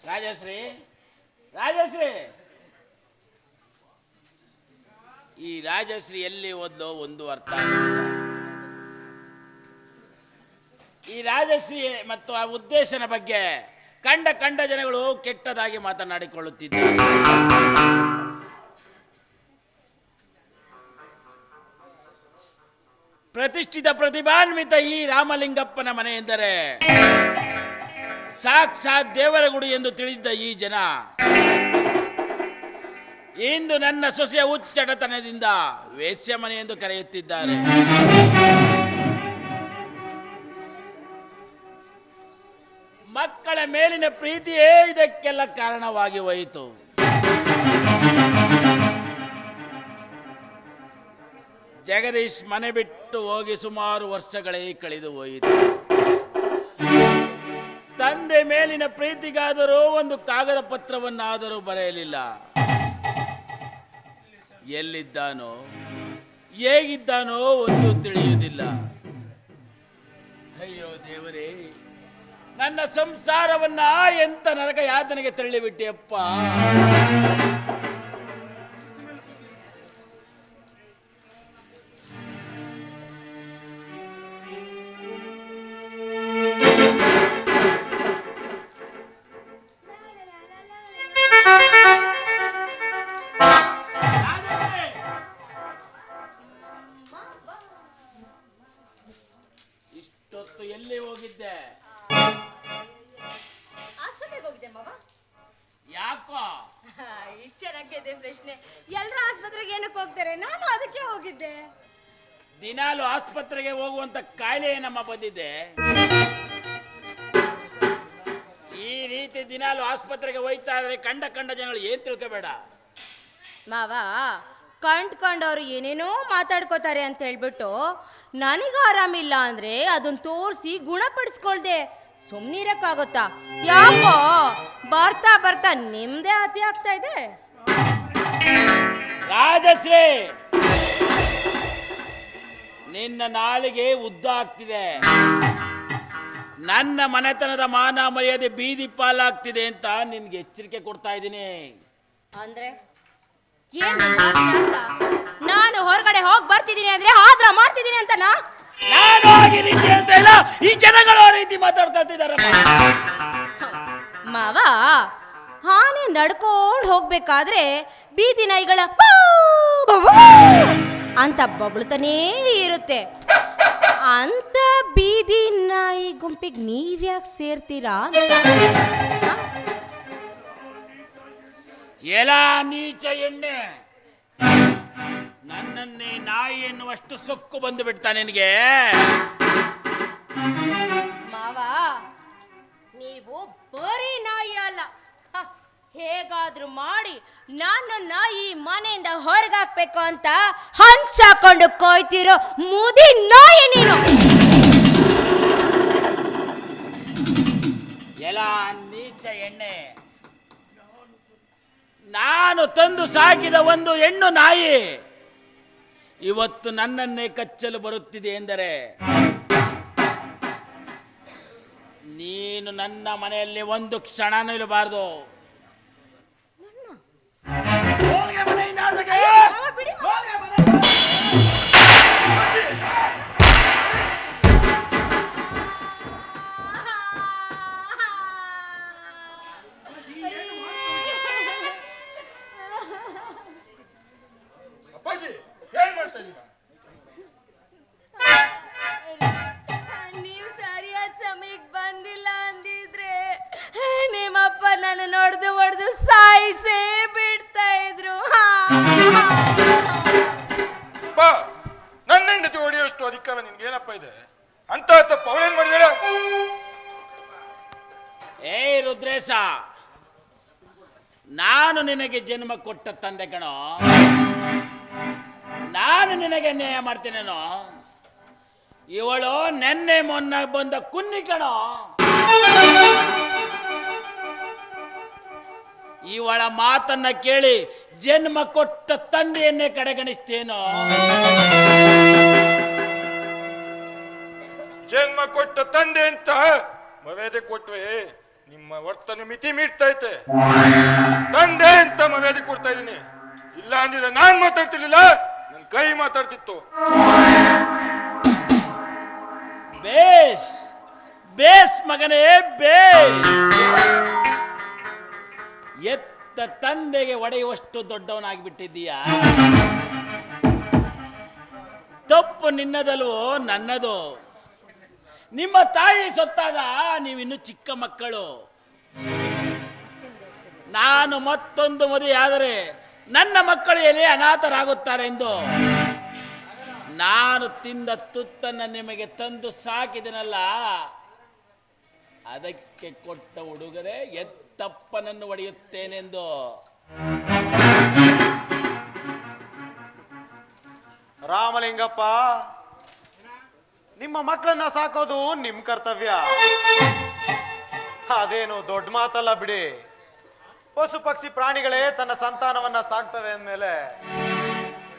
ರಾಜಶ್ರೀ, ರಾಜಶ್ರೀ, ಈ ರಾಜಶ್ರೀ ಎಲ್ಲಿ ಓದ್ಲೋ ಒಂದು ಅರ್ಥ ಆಗಲಿಲ್ಲ. ಈ ರಾಜಶ್ರೀ ಮತ್ತು ಆ ಉದ್ದೇಶನ ಬಗ್ಗೆ ಕಂಡ ಜನಗಳು ಕೆಟ್ಟದಾಗಿ ಮಾತನಾಡಿಕೊಳ್ಳುತ್ತಿದ್ದಾರೆ. ಪ್ರತಿಷ್ಠಿತ ಪ್ರತಿಭಾನ್ವಿತ ಈ ರಾಮಲಿಂಗಪ್ಪನ ಮನೆ ಎಂದರೆ ಸಾಕ್ಷಾತ್ ದೇವರ ಗುಡಿ ಎಂದು ತಿಳಿದಿದ್ದ ಈ ಜನ ಇಂದು ನನ್ನ ಸೊಸೆಯ ಉಚ್ಚಟತನದಿಂದ ವೇಶ್ಯ ಮನೆ ಎಂದು ಕರೆಯುತ್ತಿದ್ದಾರೆ. ಮಕ್ಕಳ ಮೇಲಿನ ಪ್ರೀತಿಯೇ ಇದಕ್ಕೆಲ್ಲ ಕಾರಣವಾಗಿ ಹೋಯಿತು. ಜಗದೀಶ್ ಮನೆ ಬಿಟ್ಟು ಹೋಗಿ ಸುಮಾರು ವರ್ಷಗಳೇ ಕಳೆದು ಹೋಯಿತು. ತಂದೆ ಮೇಲಿನ ಪ್ರೀತಿಗಾದರೂ ಒಂದು ಕಾಗದ ಪತ್ರವನ್ನಾದರೂ ಬರೆಯಲಿಲ್ಲ. ಎಲ್ಲಿದ್ದಾನೋ ಹೇಗಿದ್ದಾನೋ ಒಂದು ತಿಳಿಯುವುದಿಲ್ಲ. ಅಯ್ಯೋ ದೇವರೇ, ನನ್ನ ಸಂಸಾರವನ್ನ ಎಂತ ನರಕ ಯಾತನೆಗೆ ತಳ್ಳಿಬಿಟ್ಟೆಯಪ್ಪ. ಇಷ್ಟೊತ್ತು ಎಲ್ಲಿ ಹೋಗಿದ್ದೆ? ಆಸ್ಪತ್ರೆಗೆ ಹೋಗಿದ್ದೆ ಮಾವ. ಯಾಕೋ? ಚೆನ್ನಾಗಿದೆ ಪ್ರಶ್ನೆ. ಎಲ್ಲರೂ ಆಸ್ಪತ್ರೆಗೆ ಏನಕ್ಕೆ ಹೋಗ್ತಾರೆ? ನಾನು ಅದಕ್ಕೆ ಹೋಗಿದ್ದೆ. ದಿನಾಲು ಆಸ್ಪತ್ರೆಗೆ ಹೋಗುವಂತ ಕಾಯಿಲೆ ನಮ್ಮ ಬಂದಿದೆ. ಈ ರೀತಿ ದಿನಾಲು ಆಸ್ಪತ್ರೆಗೆ ಹೋಯ್ತಾ ಇದ್ರೆ ಕಂಡ ಜನಗಳು ಏನ್ ತಿಳ್ಕೋಬೇಡ ಮಾವ. ಕಂಡ್ಕೊಂಡವ್ರು ಏನೇನೋ ಮಾತಾಡ್ಕೋತಾರೆ ಅಂತ ಹೇಳ್ಬಿಟ್ಟು ನನಗೂ ಆರಾಮಿಲ್ಲ ಅಂದ್ರೆ ಅದನ್ನ ತೋರಿಸಿ ಗುಣಪಡಿಸ್ಕೊಳ್ದೆ ಸುಮ್ನಿರಕ್ಕಾಗುತ್ತಾ? ಯಾಕೋ ಬರ್ತಾ ಬರ್ತಾ ನಿಮ್ದೇ ಅತಿ ಆಗ್ತಾ ಇದೆ. ರಾಜಶ್ರೀ, ನಿನ್ನ ನಾಲಿಗೆ ಉದ್ದ ಆಗ್ತಿದೆ. ನನ್ನ ಮನೆತನದ ಮಾನ ಮರ್ಯಾದೆ ಬೀದಿ ಪಾಲಾಗ್ತಿದೆ ಅಂತ ನಿನ್ಗೆ ಎಚ್ಚರಿಕೆ ಕೊಡ್ತಾ ಇದ್ದೀನಿ. ಅಂದ್ರೆ ಏನ್ ಅರ್ಥ? ನಾನು ಹೊರಗಡೆ ಹೋಗಿ ಬರ್ತಿದ್ದೀನಿ ಅಂದ್ರೆ ಆದ್ರ ಮಾಡ್ತಿದ್ದೀನಿ ಅಂತನಾ? ನಾನು ಈ ರೀತಿ ಅಂತ ಇಲ್ಲ, ಈ ಜನಗಳು ಆ ರೀತಿ ಮಾತಾಡ್ಕೊಳ್ತಿದ್ದಾರೆ. ಮಾವ, ಆನೆ ನಡ್ಕೊಂಡು ಹೋಗ್ಬೇಕಾದ್ರೆ ಬೀದಿ ನಾಯಿಗಳ ಅಂತ ಬೊಗಳುತ್ತಾನೇ ಇರುತ್ತೆ. ಅಂತ ಬೀದಿ ನಾಯಿ ಗುಂಪಿಗೆ ನೀವ್ಯಾಕೆ ಸೇರ್ತೀರಾ? ಎಲ ನೀಚ ಎಣ್ಣೆ, ನನ್ನನ್ನೇ ನಾಯಿ ಎನ್ನುವಷ್ಟು ಸೊಕ್ಕು ಬಂದು ಬಿಡ್ತಾ ನಿನಗೆ? ಮಾವ, ನೀವು ಬರೀ ನಾಯಿ ಅಲ್ಲ, ಹೇಗಾದ್ರೂ ಮಾಡಿ ನನ್ನನ್ನ ಈ ಮನೆಯಿಂದ ಹೊರಗಾಕ್ಬೇಕು ಅಂತ ಹಂಚಾಕೊಂಡು ಕೊಯ್ತಿರೋ ಮುದಿ ನಾಯಿ ನೀನು. ಎಲ ನೀಚ ಎಣ್ಣೆ, ನಾನು ತಂದು ಸಾಕಿದ ಒಂದು ಹೆಣ್ಣು ನಾಯಿ ಇವತ್ತು ನನ್ನನ್ನೇ ಕಚ್ಚಲು ಬರುತ್ತಿದೆ ಎಂದರೆ ನೀನು ನನ್ನ ಮನೆಯಲ್ಲಿ ಒಂದು ಕ್ಷಣ ನಿಲ್ಲಬಾರದು. ನೀವು ಸರಿಯಾದ ಸಮಯಕ್ಕೆ ಬಂದಿಲ್ಲ ಅಂದಿದ್ರೆ ನಿಮ್ಮಪ್ಪ ನಾನು ಹೊಡೆದು ಸಾಯಿಸೇ ಬಿಡ್ತಾ ಇದ್ರು. ನನ್ನ ಹೆಂಡತಿ ಹೊಡೆಯೋಷ್ಟು ಅಧಿಕಾರ ನಿನ್ಗೇನಪ್ಪ ಇದೆ? ಅಂತ ತಪ್ಪು ಅವಳೇನ್ ಮಾಡಿದಾಳೆ? ಏ ರುದ್ರೇಶ, ನಾನು ನಿನಗೆ ಜನ್ಮ ಕೊಟ್ಟ ತಂದೆ ಕಣೋ. ನಾನು ನಿನಗೆ ನ್ಯಾಯ ಮಾಡ್ತೇನೇನೋ? ಇವಳು ನೆನ್ನೆ ಮೊನ್ನೆ ಬಂದ ಕುನ್ನಿ ಕಣೋ. ಇವಳ ಮಾತನ್ನ ಕೇಳಿ ಜನ್ಮ ಕೊಟ್ಟ ತಂದೆಯನ್ನೇ ಕಡೆಗಣಿಸ್ತೇನೋ? ಜನ್ಮ ಕೊಟ್ಟ ತಂದೆ ಅಂತ ಮರ್ಯಾದೆ ಕೊಟ್ರೆ ನಿಮ್ಮ ವರ್ತನೆ ಮಿತಿ ಮೀರ್ತೈತೆ. ತಂದೆ ಅಂತ ಮರ್ಯಾದೆ ಕೊಡ್ತಾ ಇದ್ದೀನಿ. ಇಲ್ಲ ಅಂದಿದ್ರೆ ನಾನ್ ಮಾತಾಡ್ತಿರ್ಲಿಲ್ಲ, ನನ್ ಕೈ ಮಾತಾಡ್ತಿತ್ತು. ಬೇಸ್ ಬೇಸ್ ಮಗನೇ ಬೇಸ್. ಎತ್ತ ತಂದೆಗೆ ಒಡೆಯುವಷ್ಟು ದೊಡ್ಡವನಾಗಿಬಿಟ್ಟಿದ್ದೀಯಾ? ತಪ್ಪು ನಿನ್ನದಲ್ವೋ ನನ್ನದು. ನಿಮ್ಮ ತಾಯಿ ಸೊತ್ತಾಗ ನೀವಿನ್ನು ಚಿಕ್ಕ ಮಕ್ಕಳು. ನಾನು ಮತ್ತೊಂದು ಮದುವೆಯಾದರೆ ನನ್ನ ಮಕ್ಕಳು ಎಲ್ಲಿ ಅನಾಥರಾಗುತ್ತಾರೆ ಎಂದು ನಾನು ತಿಂದ ತುತ್ತನ್ನು ನಿಮಗೆ ತಂದು ಸಾಕಿದನಲ್ಲ, ಅದಕ್ಕೆ ಕೊಟ್ಟ ಉಡುಗೊರೆ ಎತ್ತಪ್ಪನನ್ನು ಒಡೆಯುತ್ತೇನೆಂದು. ರಾಮಲಿಂಗಪ್ಪ, ನಿಮ್ಮ ಮಕ್ಕಳನ್ನ ಸಾಕೋದು ನಿಮ್ ಕರ್ತವ್ಯ. ಅದೇನು ದೊಡ್ಡ ಮಾತಲ್ಲ ಬಿಡಿ. ಪಶು ಪಕ್ಷಿ ಪ್ರಾಣಿಗಳೇ ತನ್ನ ಸಂತಾನವನ್ನ ಸಾಕ್ತವೆ ಅಂದ್ಮೇಲೆ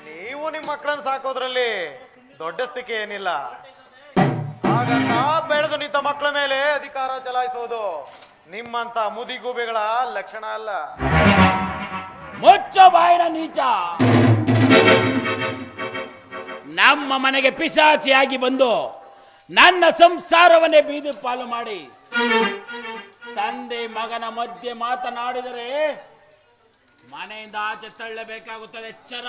ನೀವು ನಿಮ್ಮ ಮಕ್ಕಳನ್ನ ಸಾಕೋದ್ರಲ್ಲಿ ದೊಡ್ಡಸ್ತಿಕೆ ಏನಿಲ್ಲ. ಹಾಗಂತ ಬೆಳೆದು ನಿಂತ ಮಕ್ಕಳ ಮೇಲೆ ಅಧಿಕಾರ ಚಲಾಯಿಸೋದು ನಿಮ್ಮಂತ ಮುದಿಗೂಬೆಗಳ ಲಕ್ಷಣ ಅಲ್ಲ. ಮುಚ್ಚ ಬಾಯಿನ ನೀಚ. ನಮ್ಮ ಮನೆಗೆ ಪಿಶಾಚಿಯಾಗಿ ಬಂದು ನನ್ನ ಸಂಸಾರವನ್ನೇ ಬೀದಿ ಪಾಲು ಮಾಡಿ ತಂದೆ ಮಗನ ಮಧ್ಯೆ ಮಾತನಾಡಿದರೆ ಮನೆಯಿಂದ ಆಚೆ ತಳ್ಳಬೇಕಾಗುತ್ತದೆ. ಎಚ್ಚರ.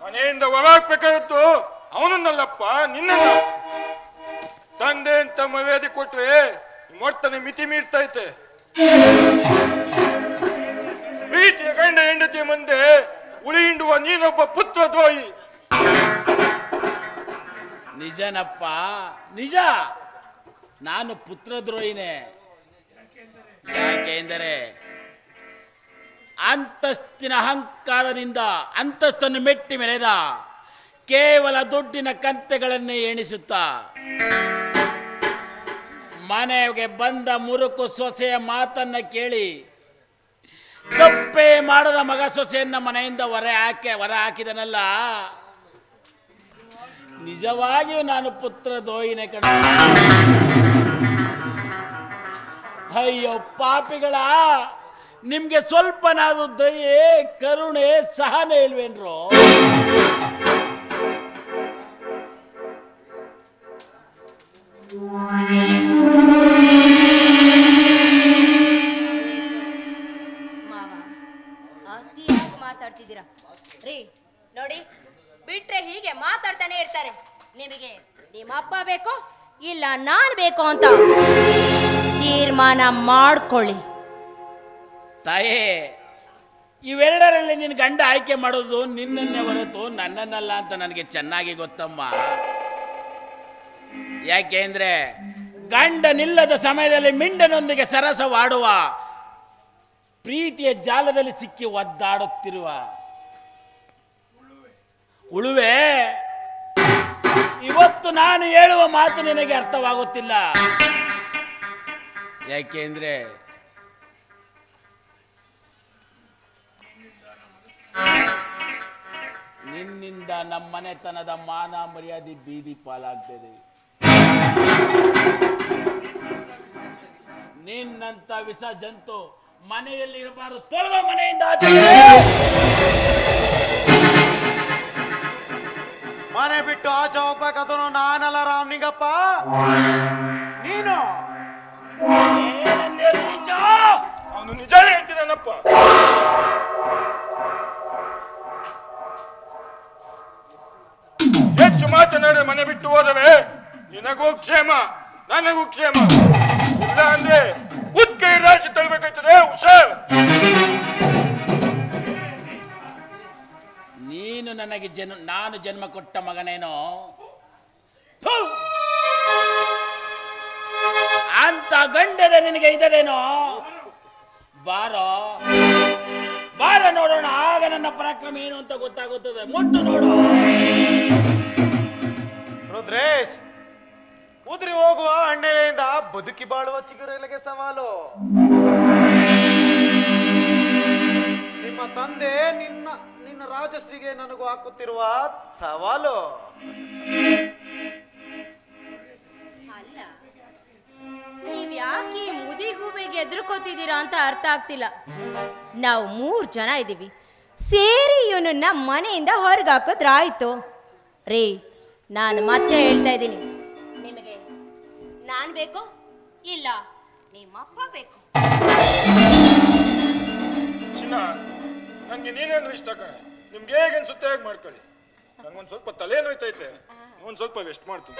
ಮನೆಯಿಂದ ಹೊರಹಾಕ್ಬೇಕಾದದ್ದು ಅವನನ್ನಲ್ಲಪ್ಪ, ನಿನ್ನನ್ನ. ತಂದೆ ಅಂತ ಮರ್ಯಾದೆ ಕೊಟ್ರೆ ವರ್ತನೆ ಮಿತಿ ಮೀರ್ತೈತೆ. ಪ್ರೀತಿಯ ಗಂಡ ಹೆಂಡತಿ ಮುಂದೆ ಉಳಿ ಹಿಂಡುವ ನೀನೊಬ್ಬ ಪುತ್ರ ದ್ರೋಹಿ. ನಿಜನಪ್ಪ, ನಿಜ. ನಾನು ಪುತ್ರದ್ರೋಹಿನೇ. ಯಾಕೆಂದರೆ ಅಂತಸ್ತಿನ ಅಹಂಕಾರದಿಂದ ಅಂತಸ್ತನ್ನು ಮೆಟ್ಟಿ ಮೆರೆದ ಕೇವಲ ದುಡ್ಡಿನ ಕಂತೆಗಳನ್ನೇ ಎಣಿಸುತ್ತಾ ಮನೆಗೆ ಬಂದ ಮುರುಕು ಸೊಸೆಯ ಮಾತನ್ನ ಕೇಳಿ ತಪ್ಪೇ ಮಾಡದ ಮಗ ಸೊಸೆಯನ್ನ ಮನೆಯಿಂದ ಹೊರ ಹಾಕಿದನಲ್ಲ, ನಿಜವಾಗಿಯೂ ನಾನು ಪುತ್ರ ದೋಯಿನೇ ಕಣ. ಅಯ್ಯೋ ಪಾಪಿಗಳ, ನಿಮ್ಗೆ ಸ್ವಲ್ಪನಾದ್ರು ದಯೆ, ಕರುಣೆ, ಸಹನೆ ಇಲ್ವೇನ್ರೋ? ಮಾವ, ಅತಿಯಾಗಿ ಮಾತಾಡ್ತಿದ್ದೀರಾ ರೀ. ನೋಡಿ, ಬಿಟ್ರೆ ಹೀಗೆ ಮಾತಾಡ್ತಾನೆ ಇರ್ತಾರೆ. ನಿಮಗೆ ನಿಮ್ಮ ಅಪ್ಪ ಬೇಕು ಇಲ್ಲ ನಾನು ಬೇಕು ಅಂತ ತೀರ್ಮಾನ ಮಾಡ್ಕೊಳ್ಳಿ. ತಾಯೇ, ಇವೆರಡರಲ್ಲಿ ನಿನ್ನ ಗಂಡ ಆಯ್ಕೆ ಮಾಡೋದು ನಿನ್ನನ್ನೇ ಹೊರತು ನನ್ನನ್ನಲ್ಲ ಅಂತ ನನಗೆ ಚೆನ್ನಾಗಿ ಗೊತ್ತಮ್ಮ. ಯಾಕೆಂದ್ರೆ ಗಂಡನಿಲ್ಲದ ಸಮಯದಲ್ಲಿ ಮಿಂಡನೊಂದಿಗೆ ಸರಸವಾಡುವ, ಪ್ರೀತಿಯ ಜಾಲದಲ್ಲಿ ಸಿಕ್ಕಿ ಒದ್ದಾಡುತ್ತಿರುವ ಉಳುವೆ, ಇವತ್ತು ನಾನು ಹೇಳುವ ಮಾತು ನಿನಗೆ ಅರ್ಥವಾಗುತ್ತಿಲ್ಲ. ಯಾಕೆಂದ್ರೆ ನಿನ್ನಿಂದ ನಮ್ಮನೆತನದ ಮಾನ ಮರ್ಯಾದೆ ಬೀದಿ ಪಾಲಾಗ್ತದೆ. ನಿನ್ನಂತ ವಿಷ ಜಂತು ಮನೆಯಲ್ಲಿ ಇರಬಾರದು. ತೊಲಗ ಮನೆಯಿಂದ ಆಚೆ. ಮನೆ ಬಿಟ್ಟು ಆಚೆ ಹೋಗ್ಬೇಕಾದ್ರು ನಾನಲ್ಲ ರಾಮಲಿಂಗಪ್ಪ, ನೀನು. ಏನಂದೆ ನೀಚ? ಅವನು ನಿಜಾನೇ ಹೇಳ್ತಿದ್ದಾನಪ್ಪ. ಹೆಚ್ಚು ಮಾತನಾಡಿ ಮನೆ ಬಿಟ್ಟು ಹೋದವೆ ನಿನಗೂ ಕ್ಷೇಮ, ನನಗೂ ಕ್ಷೇಮ. ಇಲ್ಲ ಅಂದ್ರೆ ಕುತ್ಕೈ ರಾಶಿ ತಳ್ಬೇಕಾಯ್ತದೆ. ಹುಷಾರ್. ನೀನು ನನಗೆ ನಾನು ಜನ್ಮ ಕೊಟ್ಟ ಮಗನೇನೋ? ಥು! ಅಂತ ಗಂಡದ ನಿನಗೆ ಇದದೇನೋ? ಬಾರೋ ಬಾರ ನೋಡೋಣ, ಆಗ ನನ್ನ ಪರಾಕ್ರಮ ಏನು ಅಂತ ಗೊತ್ತಾಗುತ್ತದೆ. ಮುಟ್ಟು ನೋಡು. ರುದ್ರೇಶ್, ಉದುರಿ ಹೋಗುವ ಹಣ್ಣೆಲೆಯಿಂದ ಬದುಕಿ ಬಾಳುವ ಚಿಗುರೆಲೆಗೆ ಸವಾಲು. ನಿಮ್ಮ ತಂದೆ ನಿನ್ನ ರಾಜಶ್ರೀಗೆ ನನಗೂ ಹಾಕುತ್ತಿರುವ ಸವಾಲು. ಹೀಗೆ ಎದುರ್ಕೋತಿದ್ದೀರಾ ಅಂತ ಅರ್ಥ ಆಗ್ತಿಲ್ಲ. ನಾವು 3 ಜನ ಇದ್ದೀವಿ, ಸೇರಿ ಇವನನ್ನ ಮನೆಯಿಂದ ಹೊರಗೆ ಹಾಕಿದ್ರಾಯ್ತು ರೀ. ನಾನು ಮತ್ತೆ ಹೇಳ್ತಾ ಇದ್ದೀನಿ, ನಿಮಗೆ ನಾನು ಬೇಕು ಇಲ್ಲ ನಿಮ್ಮಪ್ಪ ಬೇಕು? ಚಿನ್ನ, ನನಗೆ ನೀನೇನು ಇಷ್ಟ ಕಣೆ. ನಿಮ್ಗೆ ಹೇಗೆ ಅನ್ಸುತ್ತೆ ಹೇಗೆ ಮಾಡ್ಕೊಳ್ಳಿ. ನಂಗೊಂದು ಸ್ವಲ್ಪ ತಲೆ ನೋಯ್ತೈತೆ, ಒಂದು ಸ್ವಲ್ಪ ವೆಸ್ಟ್ ಮಾಡ್ತೀನಿ.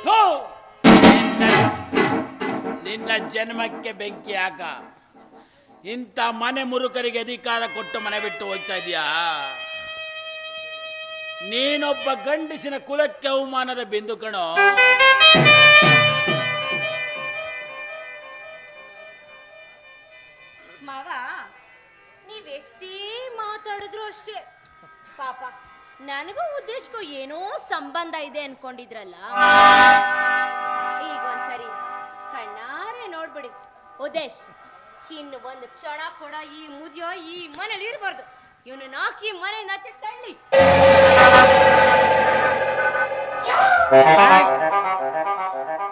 ಥು! ನಿನ್ನ ಜನ್ಮಕ್ಕೆ ಬೆಂಕಿ ಹಾಕ. ಇಂಥ ಮನೆ ಮುರುಕರಿಗೆ ಅಧಿಕಾರ ಕೊಟ್ಟು ಮನೆ ಬಿಟ್ಟು ಹೋಗ್ತಾ ಇದೀಯಾ? ನೀನೊಬ್ಬ ಗಂಡಸಿನ ಕುಲಕ್ಕೆ ಅವಮಾನದ ಬಿಂದು ಕಣೋ. ಮಾವ, ನೀವೆಷ್ಟೇ ಮಾತಾಡಿದ್ರು ಅಷ್ಟೇ. ಪಾಪ ನನಗೂ ಉದ್ದೇಶಕ್ಕೂ ಏನೋ ಸಂಬಂಧ ಇದೆ ಅನ್ಕೊಂಡಿದ್ರಲ್ಲ, ಈಗ ಒಂದ್ಸರಿ ಕಣ್ಣಾರೆ ನೋಡ್ಬಿಡಿ. ಉದ್ದೇಶ್, ಇನ್ನು ಒಂದು ಕ್ಷಣ ಕೂಡ ಈ ಮುದಿಯೋ ಈ ಮನೇಲಿ ಇರಬಾರ್ದು. ಇವನು ನಾಕಿ ಮನೆಯಿಂದ ಆಚೆ ತಳ್ಳಿ.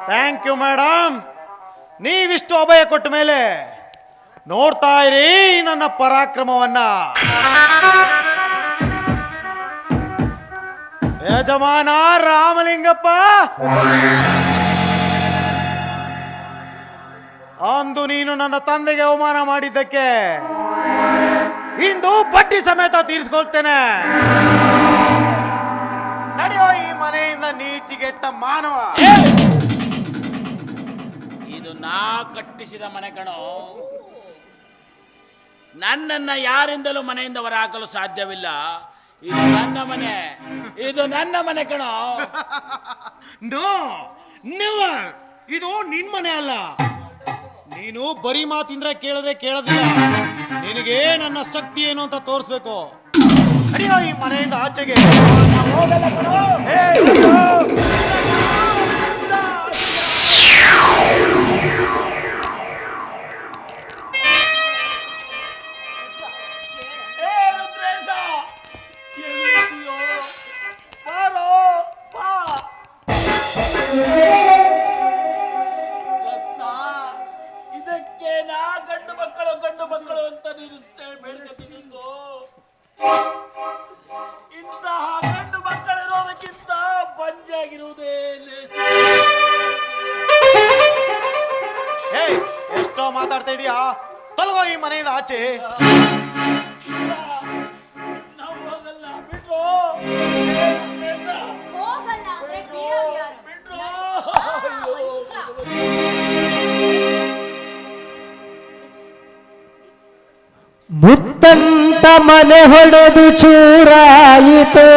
Thank you madam. ನೀವಿಷ್ಟು ಅಭಯ ಕೊಟ್ಟ ಮೇಲೆ ನೋಡ್ತಾ ಇರಿ ನನ್ನ ಪರಾಕ್ರಮವನ್ನ. ಯಜಮಾನ ರಾಮಲಿಂಗಪ್ಪ, ಅಂದು ನೀನು ನನ್ನ ತಂದೆಗೆ ಅವಮಾನ ಮಾಡಿದ್ದಕ್ಕೆ ಇಂದು ಬಡ್ಡಿ ಸಮೇತ ತೀರಿಸ್ಕೊಳ್ತೇನೆ. ನಡೆಯೋ ಈ ಮನೆಯಿಂದ ನೀಚಿಗೆಟ್ಟ ಮಾನವ. ಇದು ನಾ ಕಟ್ಟಿಸಿದ ಮನೆ ಕಣೋ. ನನ್ನನ್ನ ಯಾರಿಂದಲೂ ಮನೆಯಿಂದ ಹೊರ ಹಾಕಲು ಸಾಧ್ಯವಿಲ್ಲ. ಇದು ನನ್ನ ಮನೆ, ಇದು ನನ್ನ ಮನೆ ಕಣೋ. No, never. ಇದು ನಿನ್ ಮನೆ ಅಲ್ಲ. ನೀನು ಬರೀ ಮಾತಿಂದ್ರೆ ಕೇಳಿದ್ರೆ ಕೇಳೋದಿಲ್ಲ. ನಿನಗೆ ನನ್ನ ಶಕ್ತಿ ಏನು ಅಂತ ತೋರಿಸ್ಬೇಕು. ಅಡಿಯೋ ಈ ಮನೆಯಿಂದ ಆಚೆಗೆ. ಹೋಗಲ್ಲ ಕಣೋ. ಏ ರುದ್ರೇಶ, ಎಲ್ಲಿದ್ದೀಯೋ? ಬಾರೋ, ಬಾ. ರತ್ನ, ಇದಕ್ಕೆ ನಾ ಗಂಡು ಮಕ್ಕಳು ಅಂತ ನಿಲ್ಲಿಸ್ತೇ ಬೇಡ್ಕತ್ತಿದ್ದು. ಇಂತಹ ಗಂಡು ಮಕ್ಕಳಿರೋದಕ್ಕಿಂತ ಬಂಜಾಗಿರುವುದೇ ಲೇಸು. ಎಷ್ಟೋ ಮಾತಾಡ್ತಾ ಇದೀಯಾ? ತೊಲಗೋ ಈ ಮನೆಯಿಂದ ಆಚೆ. ನಾವು ಹೋಗಲ್ಲ, ಬಿಟ್ರು. ಏ ರುದ್ರೇಶ, ಹೋಗಲ್ಲ ಅಂದ್ರೆ ಬಿಟ್ರು, ಬಿಡೋದು ಯಾರು? ಬಿಟ್ರು. ಮುತ್ತಂತ ಮನೆ ಹೊಡೆದು ಚೂರಾಯಿತು,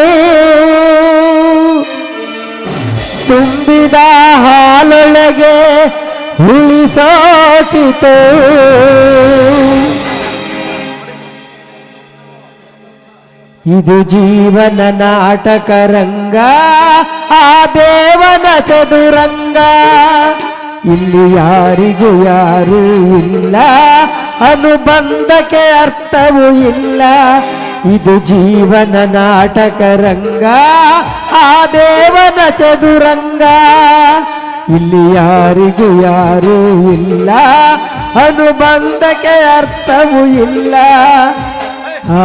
ತುಂಬಿದ ಹಾಲೊಳಗೆ ಉಳಿಸೋಕಿತು. ಇದು ಜೀವನ ನಾಟಕ ರಂಗ, ಆ ದೇವನ ಚದುರಂಗ. ಇಲ್ಲಿ ಯಾರಿಗೂ ಯಾರೂ ಇಲ್ಲ, ಅನುಬಂಧಕ್ಕೆ ಅರ್ಥವೂ ಇಲ್ಲ. ಇದು ಜೀವನ ನಾಟಕ ರಂಗ, ಆ ದೇವನ ಚದುರಂಗ. ಇಲ್ಲಿ ಯಾರಿಗೂ ಯಾರೂ ಇಲ್ಲ, ಅನುಬಂಧಕ್ಕೆ ಅರ್ಥವೂ ಇಲ್ಲ. ಆ